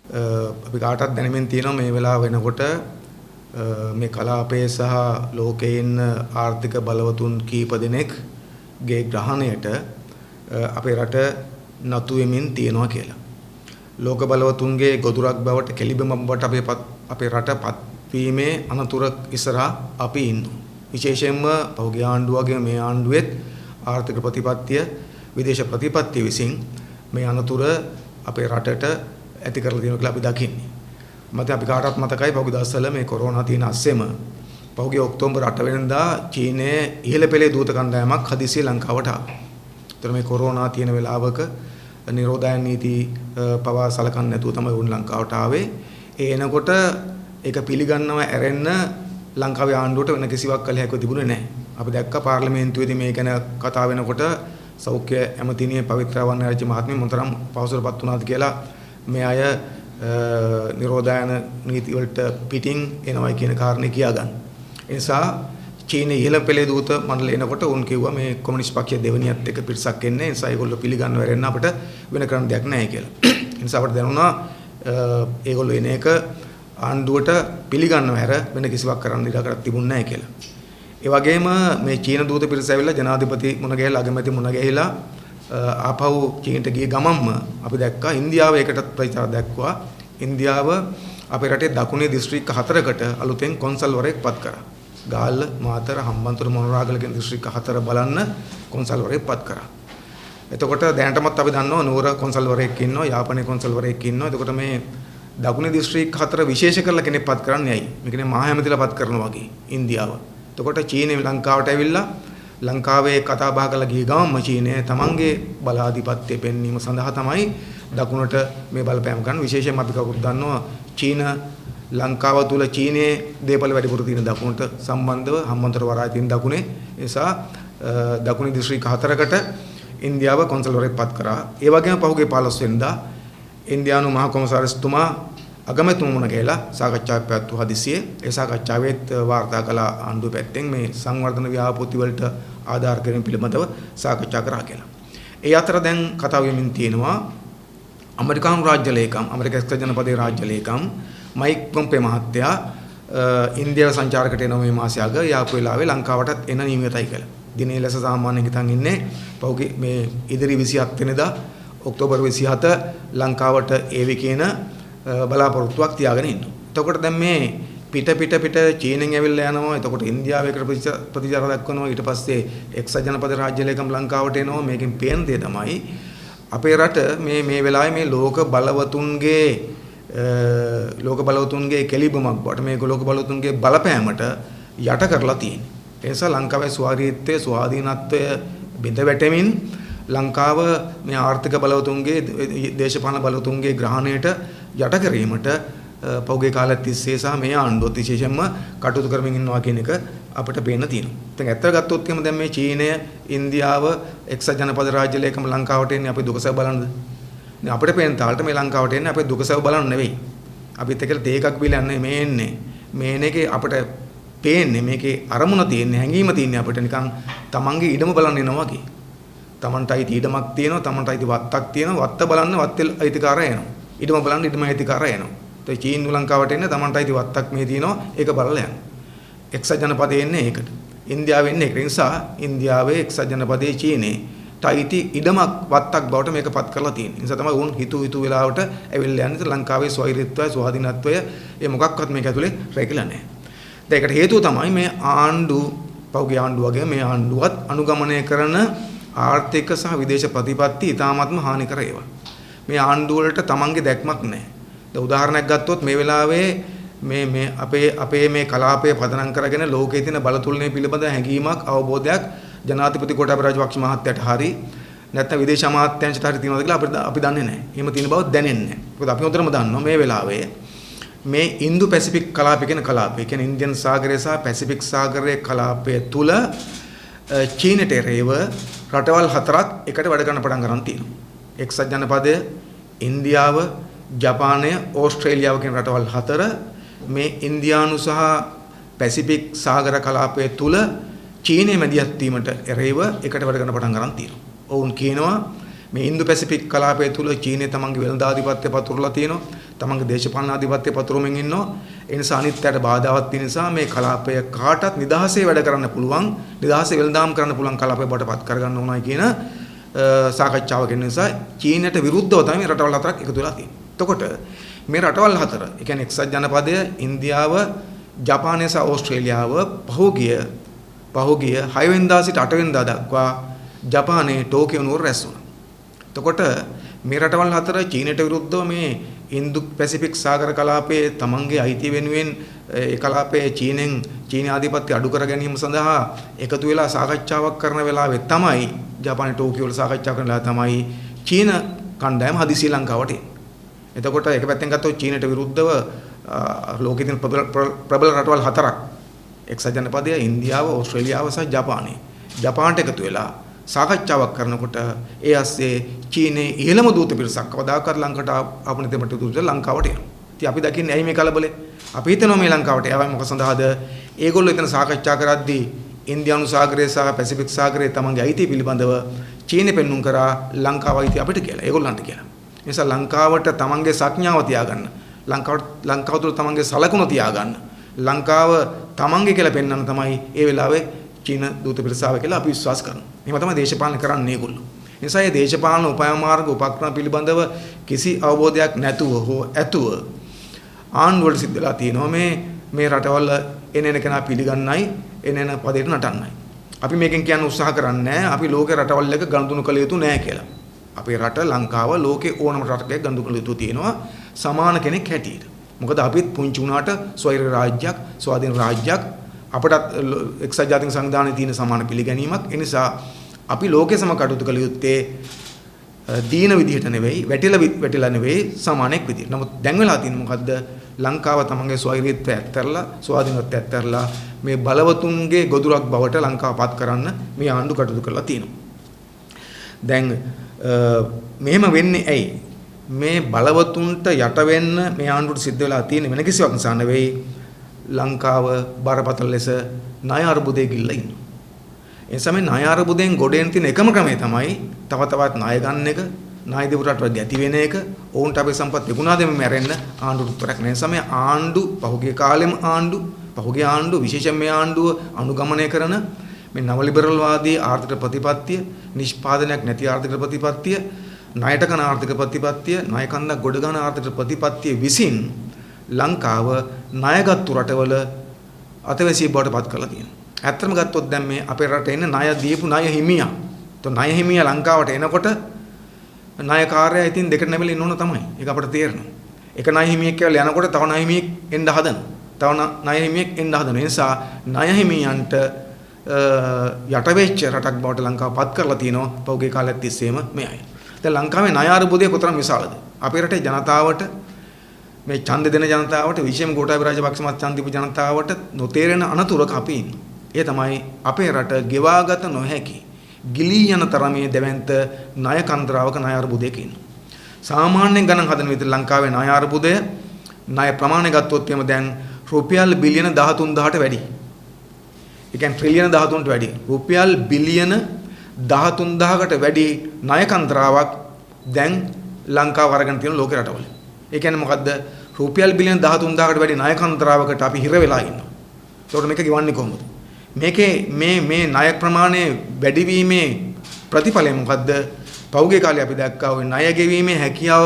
අපි කාටවත් දැනෙමින් තියෙනවා මේ වෙලාව වෙනකොට මේ කලාපයේ සහ ලෝකයේ ඉන්න ආර්ථික බලවතුන් කීප දෙනෙක්ගේ ග්‍රහණයට අපේ රට නතු වෙමින් තියෙනවා කියලා. ලෝක බලවතුන්ගේ ගොදුරක් බවට කෙලිබිමක් බවට අපේ රටපත් වීමේ අනතුර ඉස්සරහා අපි ඉන්නවා. විශේෂයෙන්ම පහුගිය ආණ්ඩුවගේ මේ ආණ්ඩුවෙත් ආර්ථික ප්‍රතිපත්තිය විදේශ ප්‍රතිපත්තිය විසින් මේ අනතුර අපේ රටට ඇති කරලා තියෙනවා කියලා අපි දකින්නේ. මත අපි කාටවත් මතකයි පහුගිය දවස්වල මේ කොරෝනා තියෙන අස්සෙම පහුගිය ඔක්තෝබර් 8 වෙනිදා චීනයේ ඉහළ පෙළේ දූත කණ්ඩායමක් හදිසියෙ ලංකාවට ආවා. ඒතර මේ කොරෝනා තියෙන වෙලාවක නිරෝධායන නීති පවා සලකන්නේ නැතුව තමයි උන් ලංකාවට ආවේ. ඒ එනකොට ඒක පිළිගන්නව ඇරෙන්න ලංකාවේ ආණ්ඩුවට වෙන කිසිවක් කළ හැකියාව තිබුණේ නැහැ. අපි දැක්කා පාර්ලිමේන්තුවේදී මේ ගැන කතා වෙනකොට සෞඛ්‍ය ඇමතිනිය පවිත්‍රා වර්ණරාජ්‍ය මහත්මිය මොතරම් පහසුරපත් වුණාද කියලා මේ අය නිරෝධායන නීති වලට පිටින් එනවයි කියන කාරණේ කියාගන්න. ඒ නිසා චීනයේ ඉහළ පෙළේ දූත මණ්ඩලය එනකොට උන් කිව්වා මේ කොමියුනිස්ට් පක්ෂයේ දෙවනියත් එක පිරිසක් එන්නේ. ඒ නිසා ඒගොල්ලෝ පිළිගන්නව වෙරෙන්න අපිට වෙන කරන්න දෙයක් නැහැ කියලා. ඒ නිසා අපිට දැනුණා ඒගොල්ලෝ එන එක ආණ්ඩුවට පිළිගන්නව හැර වෙන කිසිවක් කරන්න ඉඩකඩක් තිබුණේ නැහැ කියලා. ඒ වගේම මේ චීන දූත පිරිස ඇවිල්ලා ජනාධිපති මුණ ගැහිලා අගමැති මුණ ගැහිලා ආපහු චීනට ගිය ගමම්ම අපි දැක්කා ඉන්දියාව ඒකට ප්‍රතිචාර දැක්වුවා. ඉන්දියාව අපේ රටේ දකුණේ දිස්ත්‍රික්ක 4කට අලුතෙන් කොන්සල්වරයෙක් පත් කරා. ගාල්ල, මාතර, හම්බන්තොට, මොනරාගල කියන දිස්ත්‍රික්ක 4 බලන්න කොන්සල්වරයෙක් පත් කරා. එතකොට දැනටමත් අපි දන්නවා නුවර කොන්සල්වරයෙක් ඉන්නවා, යාපනයේ කොන්සල්වරයෙක් ඉන්නවා. එතකොට මේ දකුණේ දිස්ත්‍රික්ක 4 විශේෂ කරලා කෙනෙක් පත් කරන්නේ ඇයි? මේ කියන්නේ මහා ඇමතිලා පත් කරනවා වගේ ඉන්දියාව. එතකොට චීනය ලංකාවට ඇවිල්ලා ලංකාවේ කතා බහ කරලා ගිය ගමන්ම චීනය තමන්ගේ බලාධිපත්‍ය පෙන්වීම සඳහා තමයි දකුණට මේ බලපෑම් ගන්න. විශේෂයෙන්ම අපි කවුරුත් දන්නවා චීන ලංකාව තුල චීනයේ දේපල වැඩිපුර තියෙන දකුණට සම්බන්ධව හම්බන්තොට වරාය තියෙන දකුණේ. ඒ නිසා දකුණේ දිස්ත්‍රික්ක 4කට ඉන්දියාව කොන්සල්වරයෙක් පත් කරා. ඒ වගේම පහුගිය 15 වෙනිදා ඉන්දියානු මහා කොමසාරිස්තුමා අගමැතිතුමා මුණ ගැහිලා සාකච්ඡාවක් පැවැත්වුවා හදිසියේ. ඒ සාකච්ඡාවෙත් වාර්තා කළ ආණ්ඩුව පැත්තෙන් මේ සංවර්ධන ව්‍යාපෘති වලට ආධාර කිරීම පිළිබඳව සාකච්ඡා කරා කියලා. ඒ අතර දැන් කතාව වෙමින් තියෙනවා ඇමරිකානු රාජ්‍ය ලේකම් ඇමරිකා එක්සත් ජනපදයේ රාජ්‍ය ලේකම් මයික් පොම්පේ මහත්තයා ඉන්දියාව සංචාරකට එන මේ මාසය අග යාපු වෙලාවේ ලංකාවටත් එන නියමිතයි කියලා. දිනේ ලෙස සාමාන්‍යයෙන් හිතන් ඉන්නේ පහුගිය මේ ඉදිරි 27 වෙනිදා ඔක්තෝබර් 27 ලංකාවට ඒවි කියන බලාපොරොත්තුවක් තියාගෙන ඉන්නවා. එතකොට දැන් මේ පිට චීනෙන් ඇවිල්ලා යනවා. එතකොට ඉන්දියාවේකට ප්‍රතිචාර දක්වනවා. ඊට පස්සේ එක්සත් ජනපද රාජ්‍ය ලේකම් ලංකාවට එනවා. මේකෙන් පේන දේ තමයි අපේ රට මේ වෙලාවේ මේ ලෝක බලවතුන්ගේ කෙලිබමක් බවට මේ ලෝක බලවතුන්ගේ බලපෑමට යට කරලා තියෙනවා. ඒ නිසා ලංකාවේ ස්වාධීනත්වය බිඳ වැටෙමින් ලංකාව මේ ආර්ථික බලවතුන්ගේ දේශපාලන බලවතුන්ගේ ග්‍රහණයට යට කිරීමට පෞගේ කාලයක් තිස්සේ සහ මේ ආණ්ඩුවත් විශේෂයෙන්ම කටයුතු කරමින් ඉන්නවා කියන එක අපිට පේන්න තියෙනවා. දැන් ඇත්තට ගත්තොත් එහෙම දැන් මේ චීනය, ඉන්දියාව, එක්සත් ජනපද රාජ්‍ය ලේකම් ලංකාවට එන්නේ අපේ දුකසව බලන්නද? දැන් අපිට පේන තාලට මේ ලංකාවට එන්නේ අපේ දුකසව බලන්න නෙවෙයි. අපිත් එක්කලා තේ එකක් බීලා යන්නේ මේ එන්නේ. මේනේකේ අපිට පේන්නේ මේකේ අරමුණ තියෙන්නේ හැංගීම තියෙන්නේ අපිට නිකන් තමන්ගේ ඉඩම බලන්න එනවා වගේ. තමන්ට අයිති ඉඩමක් තියෙනවා, තමන්ට අයිති වත්තක් තියෙනවා, වත්ත බලන්න වත්තේ අයිතිකාරය එනවා. ඉඩම බලන්න ඉඩම අයිතිකාරය එනවා. ඒ චීන ලංකාවට එන්නේ තමන්ට අයිති වත්තක් මේ තියෙනවා, ඒක බලලා යනවා. එක්සත් ජනපදයේ එන්නේ ඒකට. ඉන්දියාවේ එන්නේ ඒක නිසා ඉන්දියාවේ එක්සත් ජනපදයේ චීනේ අයිති ඉඩමක් වත්තක් බවට මේකපත් කරලා තියෙනවා. ඒ නිසා තමයි උන් හිතු වෙලාවට ඇවිල්ලා යන්නේ. ලංකාවේ ස්වෛරීත්වය, ස්වාධීනත්වය ඒ මොකක්වත් මේක ඇතුලේ රැකිලා නැහැ. දැන් ඒකට හේතුව තමයි මේ පෞගේ ආණ්ඩුව වගේ මේ ආණ්ඩුවත් අනුගමනය කරන ආර්ථික සහ විදේශ ප්‍රතිපත්ති ඉතාමත්ම හානිකර ඒවා. මේ ආණ්ඩුව වලට තමන්ගේ දැක්මක් නැහැ. දැන් උදාහරණයක් ගත්තොත් මේ වෙලාවේ මේ අපේ මේ කලාපය පදනම් කරගෙන ලෝකයේ තියෙන බලතුලනය පිළිබඳ හැඟීමක් අවබෝධයක් ජනාධිපති ගෝඨාභය රාජපක්ෂ මහත්තයාට හරි නැත්නම් විදේශ අමාත්‍යාංශයට හරි තියෙනවද කියලා අපි දන්නේ නැහැ. එහෙම තියෙන බව දැනෙන්නේ නැහැ. මොකද අපි හොඳටම දන්නවා මේ වෙලාවේ මේ ඉන්දු පැසිෆික් කලාපය කියන කලාපය කියන්නේ ඉන්දියන් සාගරය සහ පැසිෆික් සාගරයේ කලාපය තුල චීනට එරෙහිව රටවල් 4ක් එකට වැඩ කරන්න පටන් ගන්න තියෙනවා. එක්සත් ජනපදය, ඉන්දියාව, ජපානය, ඕස්ට්‍රේලියාව කියන රටවල් 4 මේ ඉන්දියානු සහ පැසිෆික් සාගර කලාපය තුල චීනයේ මැදිහත් වීමට එරෙහිව එකට වැඩ කරන්න පටන් ගන්න තියෙනවා. ඔවුන් කියනවා මේ ඉන්දු පැසිෆික් කලාපය තුල චීනය තමන්ගේ වෙළඳාධිපත්‍ය පතුරලා තියෙනවා. තමන්ගේ දේශපාලන ආධිපත්‍ය පතුරමින් ඉන්නවා. ඒ නිසා අනිත්‍යයට බාධාවක් තියෙන නිසා මේ කලාපය කාටත් නිදහසේ වැඩ කරන්න පුළුවන්, නිදහසේ වෙළඳාම් කරන්න පුළුවන් කලාපය බවට පත් කරගන්න ඕනයි කියන සාකච්ඡාවක් වෙන නිසා චීනයට විරුද්ධව තමයි මේ රටවල් හතරක් එකතු වෙලා තියෙන්නේ. එතකොට මේ රටවල් හතර, ඒ කියන්නේ එක්සත් ජනපදය, ඉන්දියාව, ජපානය සහ ඕස්ට්‍රේලියාව පහුගිය 6 වෙනිදා සිට 8 වෙනිදා දක්වා ජපානයේ ටෝකියෝ නුවර රැස් වුණා. එතකොට මේ රටවල් හතර චීනයට විරුද්ධව මේ ඉන්දු පැසිෆික් සාගර කලාපයේ තමන්ගේ අයිතිය වෙනුවෙන් ඒ කලාපයේ චීන ආධිපත්‍ය අඩු කර ගැනීම සඳහා එකතු වෙලා සාකච්ඡාවක් කරන වෙලාවෙ තමයි ජපානයේ ටෝකියෝ වල සාකච්ඡා කරන වෙලාව තමයි චීන කණ්ඩායම හදිසිය ලංකාවට එන්නේ. එතකොට එක පැත්තෙන් ගත්තොත් චීනයට විරුද්ධව ලෝකයේ තියෙන ප්‍රබල රටවල් හතරක් එක්සත් ජනපදය, ඉන්දියාව, ඕස්ට්‍රේලියාව සහ ජපානය. ජපානට එකතු වෙලා සාකච්ඡාවක් කරනකොට ඒ ASEAN චීනයේ ඉහළම දූත පිරිසක් කවදාකවත් ලංකාවට ආපු නැති මට දූත ලංකාවට එනවා. ඉතින් අපි දකින්නේ ඇයි මේ කලබලේ? අපි හිතනවා මේ ලංකාවට ආවයි මොකද සඳහාද? ඒගොල්ලෝ එතන සාකච්ඡා කරද්දී ඉන්දියානු සාගරය සහ පැසිෆික් සාගරයේ තමන්ගේ අයිතිය පිළිබඳව චීනය පෙන්눔 කරා ලංකාව අයිතිය අපිට කියලා. ඒගොල්ලන්ට කියලා. ඒ නිසා ලංකාවට තමන්ගේ සංඥාව තියාගන්න. ලංකාව තුළ තමන්ගේ සලකුණ තියාගන්න. ලංකාව තමන්ගේ කියලා පෙන්වන්න තමයි ඒ වෙලාවේ චීන දූත පිරිසාව කියලා අපි විශ්වාස කරනවා. එහෙම තමයි දේශපාලන කරන්නේ ඒගොල්ලෝ. ඒ නිසා මේ දේශපාලන උපයමාර්ග උපක්‍රම පිළිබඳව කිසි අවබෝධයක් නැතුව හෝ ඇතුව ආණ්ඩුවට සිද්ධ වෙලා තියෙනවා මේ රටවල එන කෙනා පිළිගන්නයි එන පදයට නටන්නයි. අපි මේකෙන් කියන්න උත්සාහ කරන්නේ අපි ලෝකේ රටවල් එක ගනුදෙනු කළ යුතු නෑ කියලා. අපේ රට ලංකාව ලෝකේ ඕනම රටක ගනුදෙනු කළ යුතු තියෙනවා සමාන කෙනෙක් හැටියට. මොකද අපිත් පුංචි වුණාට ස්වෛර රාජ්‍යයක්, ස්වාධීන රාජ්‍යයක් අපටත් එක්සත් ජාතික සංවිධානයේ තියෙන සමාන පිළිගැනීමක්. ඒ නිසා අපි ලෝකයේ සම කටයුතු කළ යුත්තේ දීන විදිහට නෙවෙයි, වැටිලා නෙවෙයි, සමානෙක් විදිහට. නමුත් දැන් වෙලා තියෙන්නේ මොකද්ද? ලංකාව තමන්ගේ ස්වෛරීත්වය ඇත්තරලා, ස්වාධීනත්වය ඇත්තරලා මේ බලවතුන්ගේ ගොදුරක් බවට ලංකාවපත් කරන්න මේ ආණ්ඩු කටයුතු කරලා තියෙනවා. දැන් මෙහෙම වෙන්නේ ඇයි? මේ බලවතුන්ට යට වෙන්න මේ ආණ්ඩුවට සිද්ධ වෙලා තියෙන වෙන කිසිවක් නිසා නෙවෙයි. ලංකාව බරපතල ලෙස ණය අර්බුදයේ ගිල්ලා ඉන්නවා. ඒ නිසා මේ ණය අර්බුදයෙන් ගොඩෙන් තියෙන එකම ක්‍රමය තමයි තව තවත් ණය ගන්න එක, ණය දෙවුරට ගැති වෙන එක, ඕන්ට අපේ සම්පත් විකුණාදෙම මැරෙන්න ආණ්ඩුවට උත්තරයක් නැහැ. ඒ නිසා මේ ආණ්ඩු පහුගිය කාලෙම පහුගිය ආණ්ඩු විශේෂයෙන් මේ ආණ්ඩුව අනුගමනය කරන මේ නව ලිබරල් වාදී ආර්ථික ප්‍රතිපත්තිය, නිෂ්පාදනයක් නැති ආර්ථික ප්‍රතිපත්තිය, ණයට කරන ආර්ථික ප්‍රතිපත්තිය, ණය කන්දක් ගොඩ ගන්න ආර්ථික ප්‍රතිපත්තිය විසින් ලංකාව ණයගත්තු රටවල අතවැසිය බවට පත් කරලා තියෙනවා. ඇත්තම ගත්තොත් දැන් මේ අපේ රටේ ඉන්න ණය දීපු ණය හිමියා. તો ණය හිමියා ලංකාවට එනකොට ණයකාරයා ඉතින් දෙකට නැමිලා ඉන්න ඕන තමයි. ඒක අපිට තේරෙනවා. එක ණය හිමියෙක් කියලා යනකොට තව ණය හිමියෙක් එන්න හදනවා. තව ණය හිමියෙක් එන්න හදනවා. ඒ නිසා ණය හිමියන්ට යට වෙච්ච රටක් බවට ලංකාව පත් කරලා තිනවා පෞගේ කාලයක් තිස්සේම මේ අය. දැන් ලංකාවේ ණය අර්බුදය කොතරම් විශාලද? අපේ රටේ ජනතාවට මේ ඡන්ද දෙන ජනතාවට විශේෂම ගෝඨාභය රාජපක්ෂ මත ඡන්ද දීපු ජනතාවට නොතේරෙන අනතුරක අපි ඉන්නේ. ඒ තමයි අපේ රට ගෙවාගත නොහැකි ගිලී යන තරමේ දැවැන්ත ණය කන්දරාවක ණය අර්බුදයක ඉන්නවා. සාමාන්‍යයෙන් ගණන් හදන විදිහට ලංකාවේ ණය අර්බුදය ණය ප්‍රමාණය ගත්තොත් එimhe දැන් රුපියල් බිලියන 13000ට වැඩි. ඒ කියන්නේ ට්‍රිලියන 13ට වැඩි. රුපියල් බිලියන 13000කට වැඩි ණය කන්දරාවක් දැන් ලංකාව අරගෙන තියෙන ලෝක රටවල. ඒ කියන්නේ මොකද්ද? රුපියල් බිලියන 13000කට වැඩි ණය කන්දරාවකට අපි හිර වෙලා ඉන්නවා. ඒකට මේක ගෙවන්නේ කොහොමද? මේකේ මේ ණය ප්‍රමාණය වැඩිවීමේ ප්‍රතිඵලය මොකද්ද? පෞගේ කාලේ අපි දැක්කා ඔය ණය ගෙවීමේ හැකියාව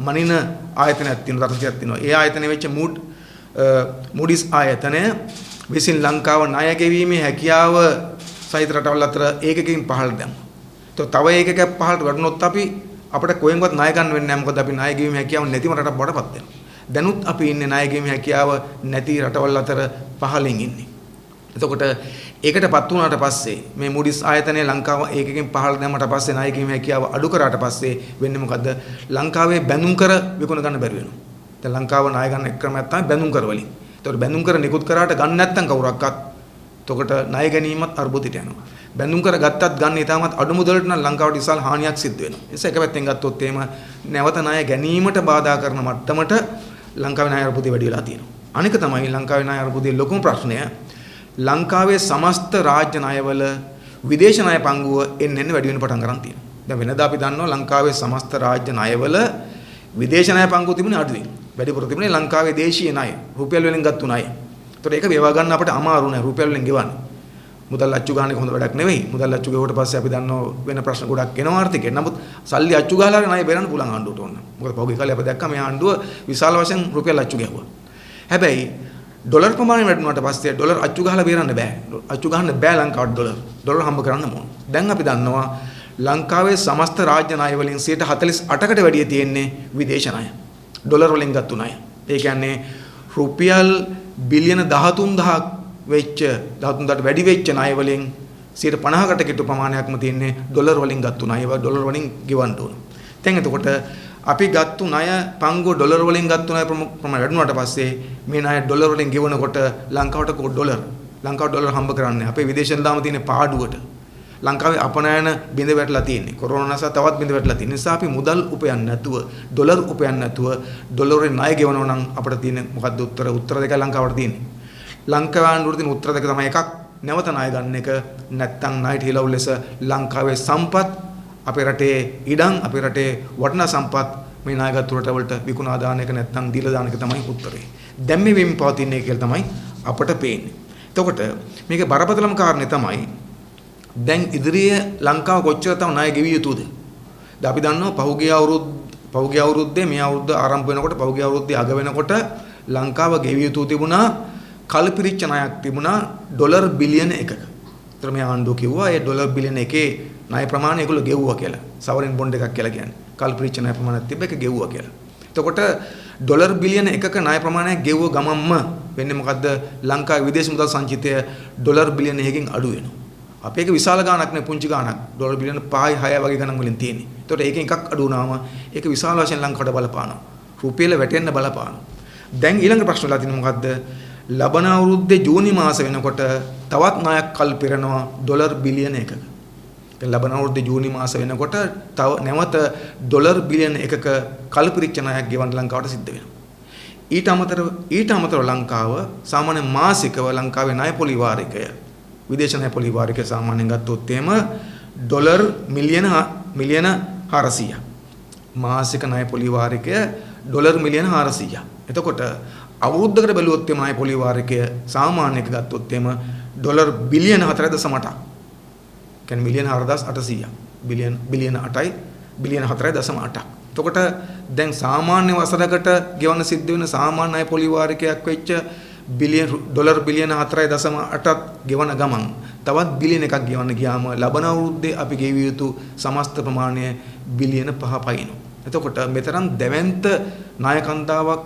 මනින ආයතනයක් තියෙනවා, රටක් තියෙනවා. ඒ ආයතනය වෙච්ච මූඩිස් ආයතනය විසින් ලංකාව ණය ගෙවීමේ හැකියාව සහිත රටවල් අතර ඒකකින් පහළට දැම්මා. ඒත් තව ඒකකයක් පහළට වැටුනොත් අපිට කොහෙන්වත් ණය ගන්න වෙන්නේ නැහැ. මොකද අපි ණය ගෙවීමේ හැකියාව නැතිම රටක් බවට පත් වෙනවා. දැනුත් අපි ඉන්නේ ණය ගෙවීමේ හැකියාව නැති රටවල් අතර පහළින් ඉන්නේ. එතකොට ඒකටපත් වුණාට පස්සේ මේ මූඩිස් ආයතනය ලංකාව ඒකකින් පහළ දැම්මට පස්සේ ණය ගෙවීමේ හැකියාව අඩු කරාට පස්සේ වෙන්නේ මොකද්ද? ලංකාවේ බැඳුම් කර විකුණ ගන්න බැරි වෙනවා. දැන් ලංකාව ණය ගන්න එක ක්‍රමයක් තමයි බැඳුම් කර වලින්. ඒතකොට බැඳුම් කර නිකුත් කරාට ගන්න නැත්නම් කවුරක්වත් එතකොට ණය ගැනීමත් අර්බුදයට යනවා. බැඳුම් කර ගත්තත් ගන්න ඊටමත් අඩු මුදලට නම් ලංකාවට විශාල හානියක් සිද්ධ වෙනවා. ඒ නිසා එක පැත්තෙන් ගත්තොත් එහෙම නැවත ණය ගැනීමට බාධා කරන මට්ටමට ලංකාවේ ණය අර්බුදය වැඩි වෙලා තියෙනවා. අනික තමයි ලංකාවේ ණය අර්බුදයේ ලොකුම ප්‍රශ්නය ලංකාවේ සමස්ත රාජ්‍ය ණයවල විදේශ ණය පංගුව එන්න වැඩි වෙන පටන් ගන්න තියෙනවා. දැන් වෙනදා අපි දන්නවා ලංකාවේ සමස්ත රාජ්‍ය ණයවල විදේශ ණය පංගුව තිබුණේ අඩුයි. වැඩිපුර තිබුණේ ලංකාවේ දේශීය ණය. රුපියල් වලින් ගත්තු ණය. ඒතකොට ඒක වේවා ගන්න අපිට අමාරු නෑ රුපියල් වලින් ගෙවන්න. මුදල් අච්චු ගන්න එක හොඳ වැඩක් නෙවෙයි. මුදල් අච්චු ගෙවුවට පස්සේ අපි දන්නවා වෙන ප්‍රශ්න ගොඩක් එනවා ආර්ථිකේ. නමුත් සල්ලි අච්චු ගහලා ණය බෙරන්න පුළුවන් ආණ්ඩුවට ඕන. මොකද පහුගිය කාලේ අපි දැක්කා මේ ආණ්ඩුව විශාල වශයෙන් රුපියල් අච්චු ගැහුවා. හැබැයි ඩොලර් ප්‍රමාණය වැඩිුණාට පස්සේ ඩොලර් අච්චු ගහලා බේරන්න බෑ. අච්චු ගහන්න බෑ ලංකාවට ඩොලර්. ඩොලර් හම්බ කරන්න ඕන. දැන් අපි දන්නවා ලංකාවේ සමස්ත රාජ්‍ය ණය වලින් 48%කට වැඩිය තියෙන්නේ විදේශ ණය. ඩොලර් වලින් ගත්තු ණය. ඒ කියන්නේ රුපියල් බිලියන 13000ක් වෙච්ච 13000ට වැඩි වෙච්ච ණය වලින් 50%කට කිට්ටු ප්‍රමාණයක්ම තියෙන්නේ ඩොලර් වලින් ගත්තු ණය. ඒවා ඩොලර් වලින් ගෙවන්න ඕන. දැන් එතකොට අපි ගත්තු ණය පංගුව ඩොලර් වලින් ගත්තු ණය ප්‍රමාණය වැඩිුණාට පස්සේ මේ ණය ඩොලර් වලින් ගෙවනකොට ලංකාවට ලංකාවට ඩොලර් හම්බ කරන්නේ අපේ විදේශෙන් දාම තියෙන පාඩුවට. ලංකාවේ අපනයන බිඳ වැටලා තියෙන්නේ. කොරෝනා නිසා තවත් බිඳ වැටලා තියෙන නිසා අපි මුදල් උපයන්නේ නැතුව ඩොලර් උපයන්නේ නැතුව ඩොලරෙන් ණය ගෙවනවා නම් අපිට තියෙන මොකද්ද උත්තර දෙකයි ලංකාවට තියෙන්නේ. ලංකාව ආණ්ඩුවට තියෙන උත්තර දෙක තමයි එකක් නැවත ණය ගන්න එක නැත්නම් ණයට හිලවුල් ලෙස ලංකාවේ සම්පත් අපේ රටේ ඉඩම් අපේ රටේ වටිනා සම්පත් මේ ණයගත් වලට විකුණා දාන එක නැත්නම් දීලා දාන එක තමයි උත්තරේ. දැන් මේ වෙමින් පවතින්නේ කියලා තමයි අපට පේන්නේ. එතකොට මේකේ බරපතලම කාරණේ තමයි දැන් ඉදිරියේ ලංකාව කොච්චර තව ණය ගෙවිය යුතුද? දැන් අපි දන්නවා පහුගිය අවුරුද්දේ මේ අවුරුද්ද ආරම්භ වෙනකොට පහුගිය අවුරුද්දේ අග වෙනකොට ලංකාව ගෙවිය යුතු තිබුණා කල්පිරිච්ච ණයක් තිබුණා ඩොලර් බිලියන 1ක. ඒතර මේ ආණ්ඩුව කිව්වා ඒ ඩොලර් බිලියන 1කේ ණය ප්‍රමාණය ඒගොල්ලෝ ගෙවුවා කියලා. සවරින් බොන්ඩ් එකක් කියලා කියන්නේ. කල්පිරිච්ච ණය ප්‍රමාණයක් තිබ්බ එක ගෙවුවා කියලා. එතකොට ඩොලර් බිලියන 1ක ණය ප්‍රමාණයක් ගෙවුව ගමන්ම වෙන්නේ මොකද්ද? ලංකාවේ විදේශ මුදල් සංචිතය ඩොලර් බිලියන 1කින් අඩු වෙනවා. අපි ඒක විශාල ගාණක් නේ පුංචි ගාණක්. ඩොලර් බිලියන 5 6 වගේ ගණන් වලින් තියෙන්නේ. ඒතකොට ඒකෙන් එකක් අඩු වුණාම ඒක විශාල වශයෙන් ලංකාවට බලපානවා. රුපියල වැටෙන්න බලපානවා. දැන් ඊළඟ ප්‍රශ්න වල තියෙන්නේ මොකද්ද? ලබන අවුරුද්දේ ජූනි මාස වෙනකොට තවත් ණයක් කල් පිරෙනවා ඩොලර් බිලියන 1ක. දැන් ලබන අවුරුද්දේ ජූනි මාස වෙනකොට තව නැවත ඩොලර් බිලියන 1ක කල්පිරිච්ච ණයක් ගෙවන්න ලංකාවට සිද්ධ වෙනවා. ඊට අමතරව ලංකාව සාමාන්‍ය මාසිකව ලංකාවේ ණය පොලි වාරිකය විදේශ ණය පොලි වාරිකය සාමාන්‍යයෙන් ගත්තොත් එහෙම ඩොලර් මිලියන 400ක්. මාසික ණය පොලි වාරිකය ඩොලර් මිලියන 400ක්. එතකොට අවුරුද්දකට බැලුවොත් එම ණය පොලි වාරිකය සාමාන්‍යක ගත්තොත් එම ඩොලර් බිලියන 4.8ක්. කියන්නේ මිලියන 4800ක්. බිලියන 8යි බිලියන 4.8ක්. එතකොට දැන් සාමාන්‍ය වසරකට ගෙවන්න සිද්ධ වෙන සාමාන්‍ය ණය පොලි වාරිකයක් වෙච්ච ඩොලර් බිලියන 4.8ක් ගෙවන ගමන් තවත් බිලියන එකක් ගෙවන්න ගියාම ලබන අවුරුද්දේ අපි ගෙවිය යුතු සමස්ත ප්‍රමාණය බිලියන 5 පයින්නවා. එතකොට මෙතරම් දැවැන්ත ණයකන්තරාවක්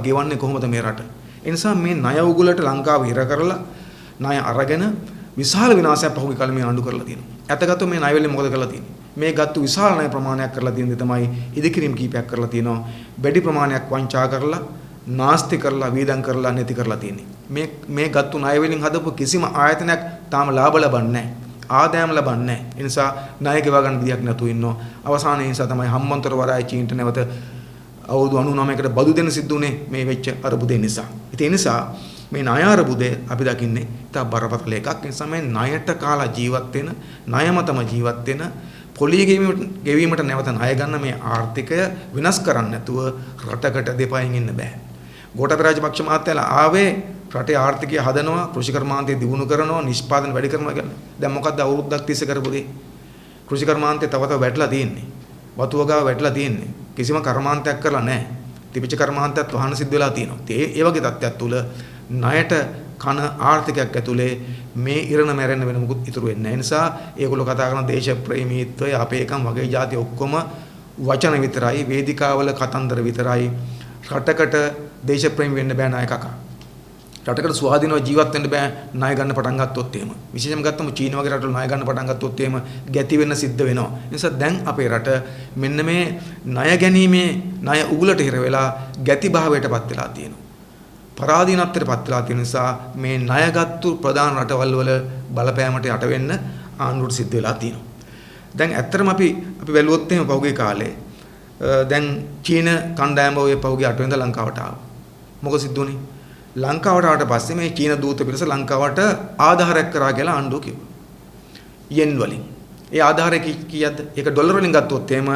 ගෙවන්නේ කොහොමද මේ රට? ඒ නිසා මේ ණය උගුලට ලංකාව හිර කරලා ණය අරගෙන විශාල විනාශයක් පහුගිය කාලේ මේ ආණ්ඩු කරලා තියෙනවා. ඇතගත්තු මේ ණය වලින් මොකද කරලා තියෙන්නේ? මේ ගත්තු විශාල ණය ප්‍රමාණයක් කරලා තියෙන දේ තමයි ඉදිකිරීම් කීපයක් කරලා තියෙනවා. වැඩි ප්‍රමාණයක් වංචා කරලා නාස්ති කරලා වීදම් කරලා නැති කරලා තියෙන්නේ. මේ ගත්තු ණය වලින් හදපු කිසිම ආයතනයක් තාම ලාභ ලබන්නේ නැහැ. ආදායම් ලබන්නේ නැහැ. ඒ නිසා ණය ගෙවා ගන්න විදියක් නැතුව ඉන්නවා. අවසානයේ නිසා තමයි හම්බන්තොට වරාය චීන්ට නැවත අවුරුදු 99කට බදු දෙන්න සිද්ධ වුණේ මේ වෙච්ච අරබුදේ නිසා. ඒ නිසා මේ ණය අරබුදේ අපි දකින්නේ තා බරපතල එකක්. ඒ නිසා මේ ණයට කාලා ජීවත් වෙන, ණය මතම ජීවත් වෙන, පොලිය ගෙවීමට නැවත ණය ගන්න මේ ආර්ථිකය වෙනස් කරන්න නැතුව රටකට දෙපයින් ඉන්න බෑ. ගෝඨාභය රාජපක්ෂ මහත්තයලා ආවේ රටේ ආර්ථිකය හදනවා, කෘෂිකර්මාන්තය දියුණු කරනවා, නිෂ්පාදන වැඩි කරනවා කියන්නේ. දැන් මොකද්ද අවුරුද්දක් තිස්සේ කරපු දේ? කෘෂිකර්මාන්තය තව වැටලා තියෙන්නේ. වතු වගාව වැටලා තියෙන්නේ. කිසිම කර්මාන්තයක් කරලා නැහැ. තිබිච්ච කර්මාන්තයත් වහන සිද්ධ වෙලා තියෙනවා. ඒ වගේ තත්ත්වයක් තුල ණයට කන ආර්ථිකයක් ඇතුලේ මේ ඉරණ මැරෙන්න වෙන මොකුත් ඉතුරු වෙන්නේ නැහැ. ඒ නිසා ඒගොල්ලෝ කතා කරන දේශ ප්‍රේමීත්වය අපේකම් වගේ જાති ඔක්කොම වචන විතරයි, වේදිකාවල කතන්දර විතරයි. රටකට දේශ ප්‍රේම වෙන්න බෑ ණය කකා. රටකට ස්වාධීනව ජීවත් වෙන්න බෑ ණය ගන්න පටන් ගත්තොත් එහෙම. විශේෂයෙන්ම ගත්තම චීන වගේ රටවල ණය ගන්න පටන් ගත්තොත් එහෙම ගැති වෙන්න සිද්ධ වෙනවා. ඒ නිසා දැන් අපේ රට මෙන්න මේ ණය ගැනීමේ ණය උගුලට හිර වෙලා ගැති භාවයටපත් වෙලා තියෙනවා. පරාදීනත්වයටපත් වෙලා තියෙන නිසා මේ ණයගත්තු ප්‍රධාන රටවල් වල බලපෑමට යට වෙන්න ආණ්ඩුවට සිද්ධ වෙලා තියෙනවා. දැන් ඇත්තටම අපි බැලුවොත් එහෙම පහුගිය කාලේ දැන් චීන කණ්ඩායම ඔය පහුගිය 8 වෙනිදා ලංකාවට ආවා. මොකද සිද්ධ වුනේ? ලංකාවට ආවට පස්සේ මේ චීන දූත පිරිස ලංකාවට ආධාරයක් කරා කියලා ආණ්ඩුව කිව්වා. යෙන් වලින්. ඒ ආධාරය කීයද? ඒක ඩොලර් වලින් ගත්තොත් එහෙම